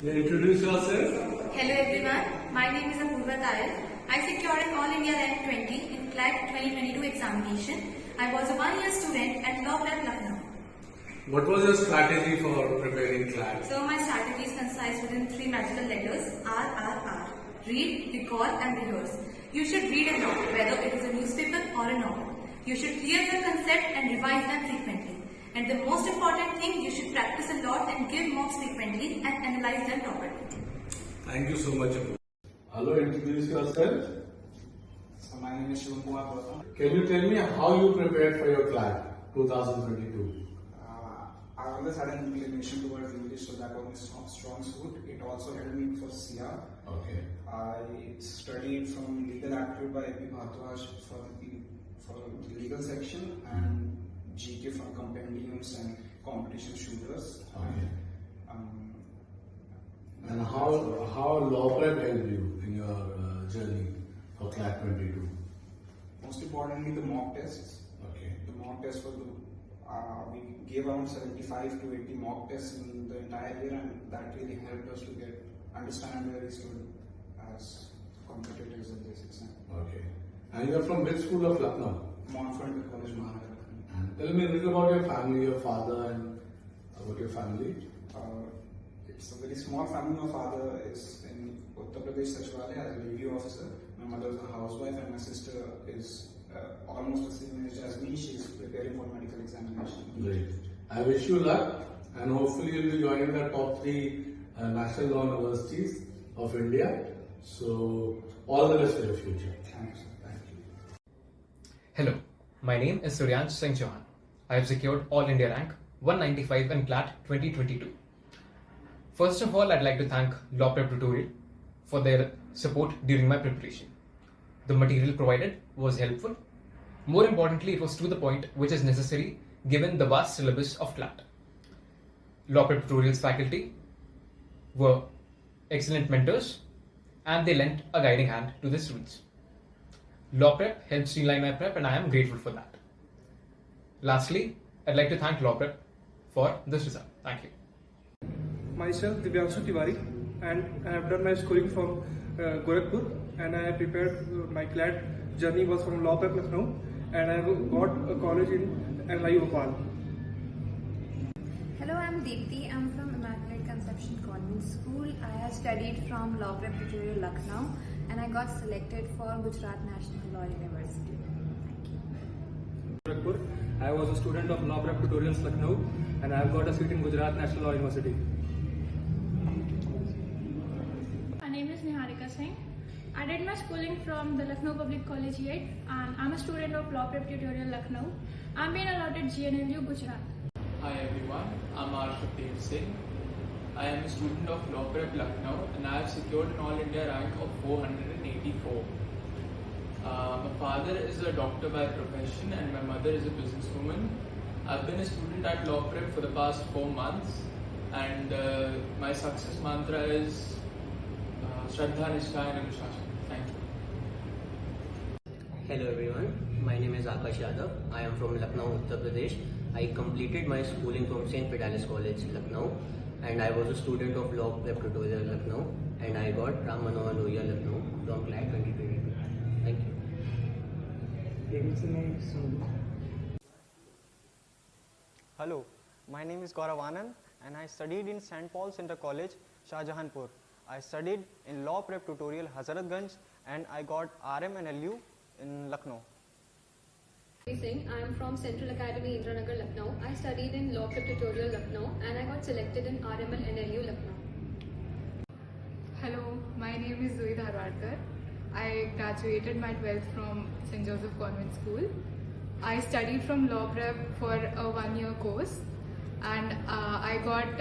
You introduce yourself. Hello everyone, my name is Apurva Tayal. I secured an All India Rank 20 in CLAT 2022 examination. I was a one-year student at Law Prep Lucknow. What was your strategy for preparing CLAT? So my strategy is concise within three magical letters RRR. Read, recall and rehearse. You should read a lot, whether it is a newspaper or a novel. You should clear the concept and revise them frequently. And the most important thing, you should practice a lot and give mocks frequently and analyze them properly. Thank you so much. Hello, introduce yourself. So my name is Shivam Kumar Gautam. Can you tell me how you prepared for your CLAT 2022? I always had an inclination towards English, so that was my strong suit. It also helped me for CR. Okay. I studied from Legal Aptitude by A.P. Bhardwaj for the legal section and GK from compendiums and competition shooters. Okay. And how law prep helped you in your journey for CLAT 22? Most importantly, the mock tests. Okay. The mock tests were we gave around 75 to 80 mock tests in the entire year, and that really helped us to understand where we stood as competitors in this exam. Okay. And you're from which school of Lucknow? Montfort College, Mahanagar. And tell me a little about your family, your father, and about your family. It's a very small family. My father is in Uttar Pradesh, Sachwalaya, as a review officer. My mother is a housewife, and my sister is almost the same age as me. She's preparing for medical examination. Great. I wish you luck, and hopefully you'll be joining the top 3 national law universities of India. So, all the best for your future. Thanks. Thank you. Hello, my name is Suryansh Singh Chauhan. I have secured All India Rank 195 in CLAT 2022. First of all, I'd like to thank Law Prep Tutorial for their support during my preparation. The material provided was helpful. More importantly, it was to the point, which is necessary given the vast syllabus of CLAT. Law Prep Tutorial's faculty were excellent mentors and they lent a guiding hand to the students. Law Prep helped streamline my prep and I am grateful for that. Lastly, I'd like to thank Law Prep for this result. Thank you. Myself, Divyanshu Tiwari, and I have done my schooling from Gorakhpur, and I have prepared my CLAT journey was from Law Prep Lucknow, and I have got a college in NIU Bhopal. Hello, I'm Deepthi. I'm from Immaculate Conception Convent School. I have studied from Law Prep Tutorial Lucknow, and I got selected for Gujarat National Law University. Thank you. Gorakhpur. I was a student of Law Prep Tutorials Lucknow, and I have got a seat in Gujarat National Law University. My name is Niharika Singh. I did my schooling from the Lucknow Public Collegiate and I'm a student of Law Prep Tutorial Lucknow. I'm being allotted GNLU Gujarat. Hi everyone, I'm Arshdev Singh. I am a student of Law Prep Lucknow and I have secured an All India rank of 484. My father is a doctor by profession and my mother is a businesswoman. I've been a student at Law Prep for the past 4 months and my success mantra is Shraddha, Nishtha and Anushasan. Thank you. Hello everyone, my name is Akash Yadav. I am from Lucknow, Uttar Pradesh. I completed my schooling from St. Fidelis College, Lucknow, and I was a student of Law Prep Tutorial, Lucknow, and I got Ram Manohar Lohia, Lucknow from CLAT 2022. Thank you. Hello, my name is Gaurav Anand and I studied in St. Paul's Inter College, Shahjahanpur. I studied in Law Prep Tutorial, Hazratganj, and I got RM and LU in Lucknow. Singh. I am from Central Academy, Indranagar, Lucknow. I studied in Law Prep Tutorial, Lucknow, and I got selected in RML and LU, Lucknow. Hello, my name is Zoe Dharwadkar. I graduated my 12th from St. Joseph Convent School. I studied from Law Prep for a 1-year course and I got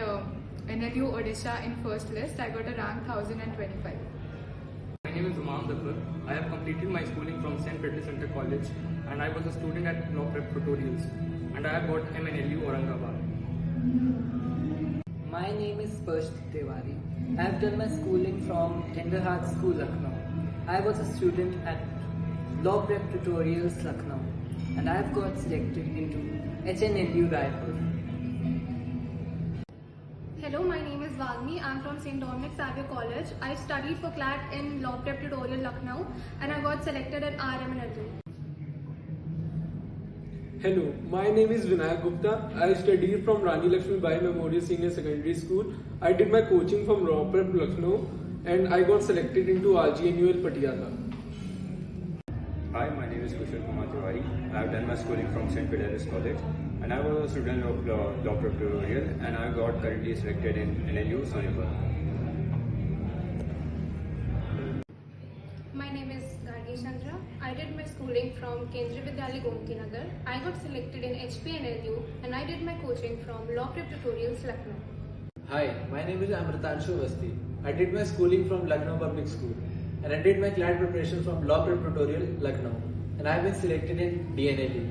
NLU Odisha in first list. I got a rank 1025. My name is Umam Zafar. I have completed my schooling from St. Peter's Inter College and I was a student at Law Prep Tutorials and I have got MNLU Aurangabad. My name is Sparsh Tiwari. I have done my schooling from Tender Heart School, Lucknow. I was a student at Law Prep Tutorials, Lucknow, and I have got selected into HNLU Raipur. Hello, my name is Valmi Pavni. I'm from St. Dominic Xavier College. I studied for CLAT in Law Prep Tutorial Lucknow and I got selected at RM and LU. Hello, my name is Vinayak Gupta. I studied from Rani Lakshmi Bai Memorial Senior Secondary School. I did my coaching from Law Prep Lucknow and I got selected into RGNUL Patiala. Hi, my name is Kushal Kumar Tiwari. I have done my schooling from St. Fidelis College and I was a student of Law Prep Tutorial and I got currently selected in NLU Sonipat. My name is Gargi Chandra. I did my schooling from Kendriya Vidyalaya Gomti Nagar. I got selected in HP and LU and I did my coaching from Law Prep Tutorials Lucknow. Hi, my name is Amritanshu Vasti. I did my schooling from Lucknow Public School and I did my CLAT preparation from Law Prep Tutorial Lucknow and I have been selected in DNLU.